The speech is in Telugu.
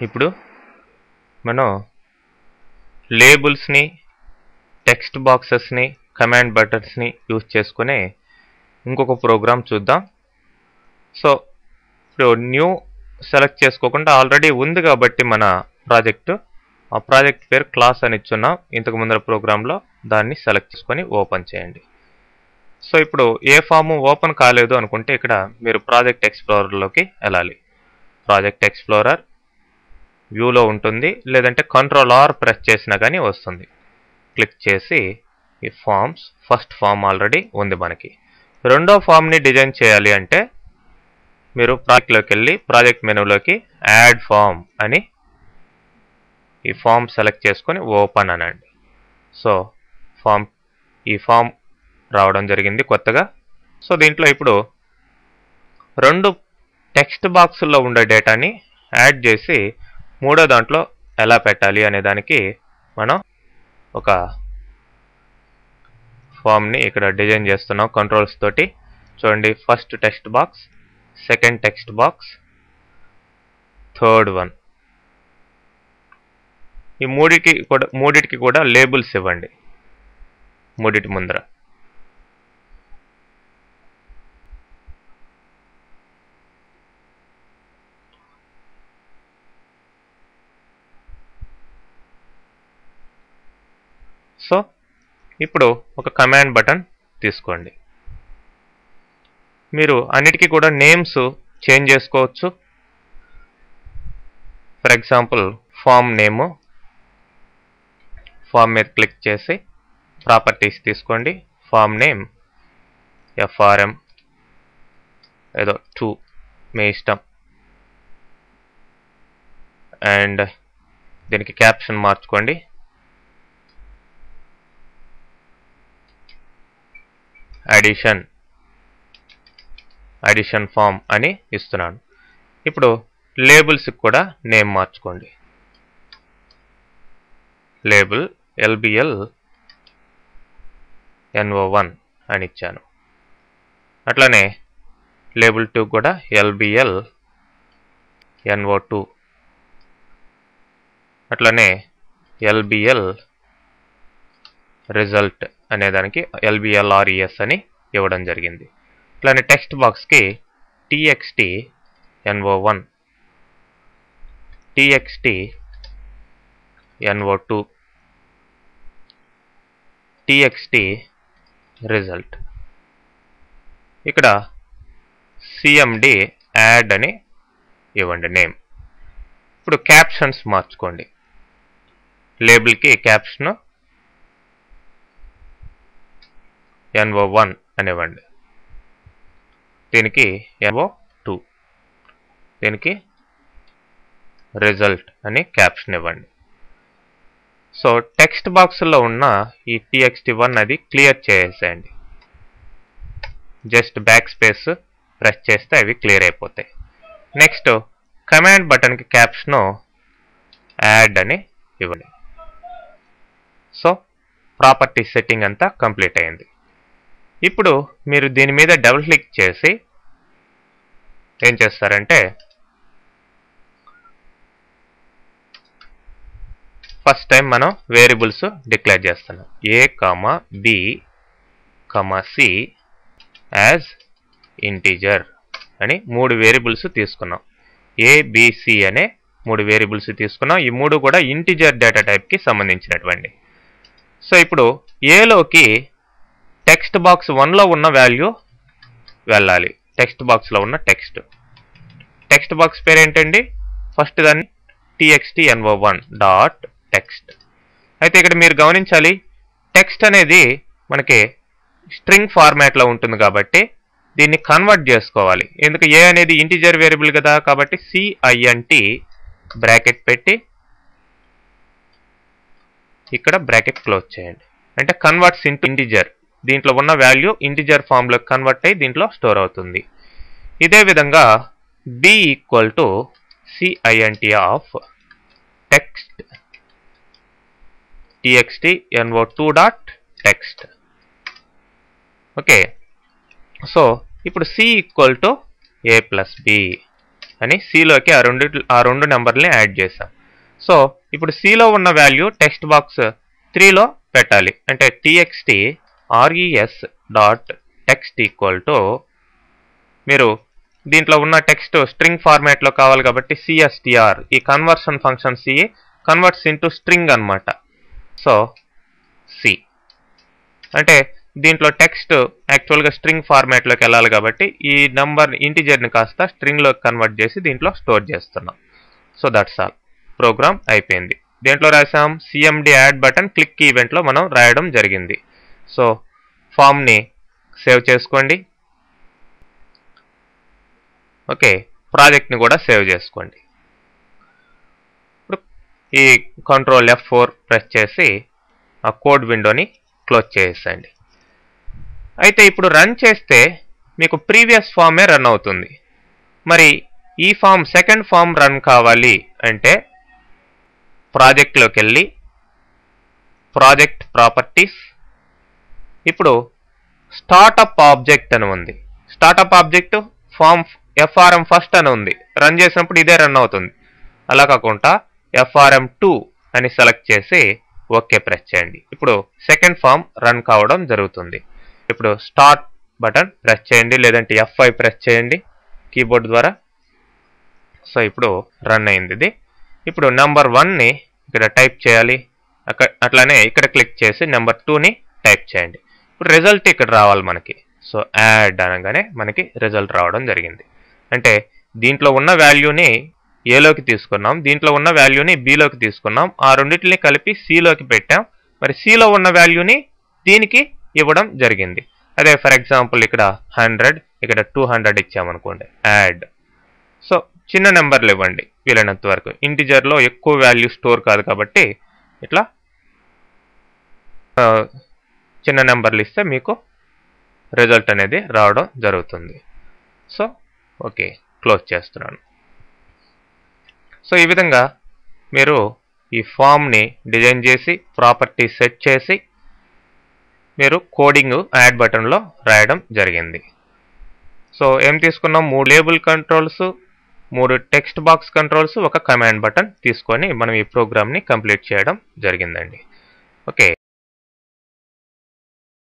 ఇప్పుడు మనం లేబుల్స్ని, టెక్స్ట్ బాక్సెస్ని, కమాండ్ బటన్స్ని యూజ్ చేసుకునే ఇంకొక ప్రోగ్రామ్ చూద్దాం. సో ఇప్పుడు న్యూ సెలెక్ట్ చేసుకోకుండా ఆల్రెడీ ఉంది కాబట్టి మన ప్రాజెక్టు, ఆ ప్రాజెక్ట్ పేరు క్లాస్ అని ఇచ్చున్నాం. ఇంతకు ముందర ప్రోగ్రాంలో దాన్ని సెలెక్ట్ చేసుకొని ఓపెన్ చేయండి. సో ఇప్పుడు ఏ ఫాము ఓపెన్ కాలేదు అనుకుంటే ఇక్కడ మీరు ప్రాజెక్ట్ ఎక్స్ప్లోరర్లోకి వెళ్ళాలి. ప్రాజెక్ట్ ఎక్స్ప్లోరర్ వ్యూలో ఉంటుంది, లేదంటే Ctrl+R ప్రెస్ చేసినా కానీ వస్తుంది. క్లిక్ చేసి ఈ ఫామ్స్, ఫస్ట్ ఫామ్ ఆల్రెడీ ఉంది మనకి. రెండో ఫామ్ని డిజైన్ చేయాలి అంటే మీరు ప్రాజెక్ట్లోకి వెళ్ళి ప్రాజెక్ట్ మెనూలోకి యాడ్ ఫామ్ అని ఈ ఫామ్ సెలెక్ట్ చేసుకొని ఓపెన్ అనండి. సో ఈ ఫామ్ రావడం జరిగింది కొత్తగా. సో దీంట్లో ఇప్పుడు రెండు టెక్స్ట్ బాక్సుల్లో ఉండే డేటాని యాడ్ చేసి మూడో దాంట్లో ఎలా పెట్టాలి అనే దానికి మనం ఒక ఫామ్ని ఇక్కడ డిజైన్ చేస్తున్నాం కంట్రోల్స్ తోటి. చూడండి, first text box, second text box, third one. ఈ మూడిటికి కూడా లేబుల్స్ ఇవ్వండి మూడిటి ముందర. సో ఇప్పుడు ఒక కమాండ్ బటన్ తీసుకోండి. మీరు అన్నిటికీ కూడా నేమ్స్ చేంజ్ చేసుకోవచ్చు. For example form name, form మీద క్లిక్ చేసి ప్రాపర్టీస్ తీసుకోండి. ఫామ్ నేమ్ FRM ఏదో 2 మీ ఇష్టం. అండ్ దీనికి క్యాప్షన్ మార్చుకోండి. అడిషన్ ఫామ్ అని ఇస్తున్నాను. ఇప్పుడు లేబుల్స్కి కూడా నేమ్ మార్చుకోండి. లేబుల్ LBL NO1 అని ఇచ్చాను. అట్లానే లేబుల్ 2 కూడా LBL NO2, అట్లనే LBL రిజల్ట్ అనేదానికి LBLRES అని ఇవ్వడం జరిగింది. అట్లానే టెక్స్ట్ బాక్స్కి TXT NO1, TXT NO2, TXT result. ఇక్కడ CMD యాడ్ అని ఇవ్వండి నేమ్. ఇప్పుడు క్యాప్షన్స్ మార్చుకోండి. లేబుల్కి క్యాప్షన్ NO1 అనివ్వండి, దీనికి NO2, దీనికి రిజల్ట్ అని క్యాప్షన్ ఇవ్వండి. సో టెక్స్ట్ బాక్స్లో ఉన్న ఈ TXT1 అది క్లియర్ చేసేయండి. జస్ట్ బ్యాక్ స్పేస్ ప్రెస్ చేస్తే అవి క్లియర్ అయిపోతాయి. నెక్స్ట్ కమాండ్ బటన్కి క్యాప్షన్ యాడ్ అని ఇవ్వండి. సో ప్రాపర్టీ సెట్టింగ్ అంతా కంప్లీట్ అయింది. ఇప్పుడు మీరు దీని మీద డబుల్ క్లిక్ చేసి ఏం చేస్తారంటే ఫస్ట్ టైం మనం వేరియబుల్స్ డిక్లేర్ చేస్తున్నాం. A, B, C as integer అని 3 వేరియబుల్స్ తీసుకున్నాం. A, B, C అనే 3 వేరియబుల్స్ తీసుకున్నాం. ఈ 3 కూడా ఇంటీజర్ డేటా టైప్కి సంబంధించినటువంటి. సో ఇప్పుడు ఏలోకి టెక్స్ట్ బాక్స్ 1లో ఉన్న వాల్యూ వెళ్ళాలి. టెక్స్ట్ బాక్స్లో ఉన్న టెక్స్ట్ బాక్స్ పేరు ఏంటండి? ఫస్ట్ దాన్ని TXT NO1 డాట్ టెక్స్ట్. అయితే ఇక్కడ మీరు గమనించాలి, టెక్స్ట్ అనేది మనకి స్ట్రింగ్ ఫార్మాట్లో ఉంటుంది కాబట్టి దీన్ని కన్వర్ట్ చేసుకోవాలి. ఎందుకు? ఏ అనేది ఇంటీజర్ వేరియబుల్ కదా, కాబట్టి CINT బ్రాకెట్ పెట్టి ఇక్కడ బ్రాకెట్ క్లోజ్ చేయండి. అంటే కన్వర్ట్స్ ఇంటూ ఇంటీజర్. దీంట్లో ఉన్న వాల్యూ ఇంటీజర్ ఫామ్లోకి కన్వర్ట్ అయ్యి దీంట్లో స్టోర్ అవుతుంది. ఇదే విధంగా B equal to CINT of text TXT NO2 dot text. Okay, so ఇప్పుడు C equal to A plus B. అని సిలోకి ఆ రెండు నెంబర్ని యాడ్ చేసాం. సో ఇప్పుడు సిలో ఉన్న వాల్యూ టెక్స్ట్ బాక్స్ 3లో పెట్టాలి. అంటే txt res dot text equal to మీరు దీంట్లో ఉన్న టెక్స్ట్ స్ట్రింగ్ ఫార్మాట్లో కావాలి కాబట్టి cstr, ఈ conversion function C converts into string అనమాట. సో సి అంటే దీంట్లో టెక్స్ట్ యాక్చువల్గా స్ట్రింగ్ ఫార్మాట్లోకి వెళ్ళాలి కాబట్టి ఈ నంబర్ ఇంటిజర్ని కాస్త స్ట్రింగ్లోకి కన్వర్ట్ చేసి దీంట్లో స్టోర్ చేస్తున్నాం. సో దట్స్ ఆల్, ప్రోగ్రామ్ అయిపోయింది. దేంట్లో రాసాం? సిఎండి యాడ్ బటన్ క్లిక్ ఈవెంట్లో మనం రాయడం జరిగింది. సో ఫామ్ని సేవ్ చేసుకోండి. ఓకే, ప్రాజెక్ట్ని కూడా సేవ్ చేసుకోండి. ఇప్పుడు ఈ కంట్రోల్ F4 ప్రెస్ చేసి ఆ కోడ్ విండోని క్లోజ్ చేసేయండి. అయితే ఇప్పుడు రన్ చేస్తే మీకు ప్రీవియస్ ఫామే రన్ అవుతుంది. మరి ఈ ఫామ్ సెకండ్ ఫామ్ రన్ కావాలి అంటే ప్రాజెక్ట్లోకి వెళ్ళి ప్రాజెక్ట్ ప్రాపర్టీస్, ఇప్పుడు స్టార్టప్ ఆబ్జెక్ట్ అని ఉంది. Startup object form FRM first అని ఉంది. రన్ చేసినప్పుడు ఇదే రన్ అవుతుంది. అలా కాకుండా FRM2 అని సెలెక్ట్ చేసి ఓకే ప్రెస్ చేయండి. ఇప్పుడు సెకండ్ ఫామ్ రన్ కావడం జరుగుతుంది. ఇప్పుడు స్టార్ట్ బటన్ ప్రెస్ చేయండి, లేదంటే F5 ప్రెస్ చేయండి కీబోర్డ్ ద్వారా. సో ఇప్పుడు రన్ అయింది ఇది. ఇప్పుడు నెంబర్ 1ని ఇక్కడ టైప్ చేయాలి. అట్లానే ఇక్కడ క్లిక్ చేసి నెంబర్ 2ని టైప్ చేయండి. ఇప్పుడు రిజల్ట్ ఇక్కడ రావాలి మనకి. సో యాడ్ అనగానే మనకి రిజల్ట్ రావడం జరిగింది. అంటే దీంట్లో ఉన్న వాల్యూని ఏలోకి తీసుకున్నాం, దీంట్లో ఉన్న వాల్యూని బిలోకి తీసుకున్నాం, ఆ రెండింటిని కలిపి సిలోకి పెట్టాం. మరి సిలో ఉన్న వాల్యూని దీనికి ఇవ్వడం జరిగింది. అదే ఫర్ ఎగ్జాంపుల్ ఇక్కడ 100, ఇక్కడ 200 ఇచ్చామనుకోండి, యాడ్. సో చిన్న నెంబర్లు ఇవ్వండి వీలైనంత వరకు. ఇంటిజర్లో ఎక్కువ వాల్యూ స్టోర్ కాదు కాబట్టి ఇట్లా చిన్న నెంబర్లు ఇస్తే మీకు రిజల్ట్ అనేది రావడం జరుగుతుంది. సో ఓకే, క్లోజ్ చేస్తున్నాను. సో ఈ విధంగా మీరు ఈ ఫామ్ని డిజైన్ చేసి ప్రాపర్టీ సెట్ చేసి మీరు కోడింగ్ యాడ్ బటన్లో రాయడం జరిగింది. సో ఏం తీసుకున్నాం? 3 label controls, 3 text box controls, ఒక కమాండ్ బటన్ తీసుకొని మనం ఈ ప్రోగ్రామ్ని కంప్లీట్ చేయడం జరిగిందండి. ఓకే.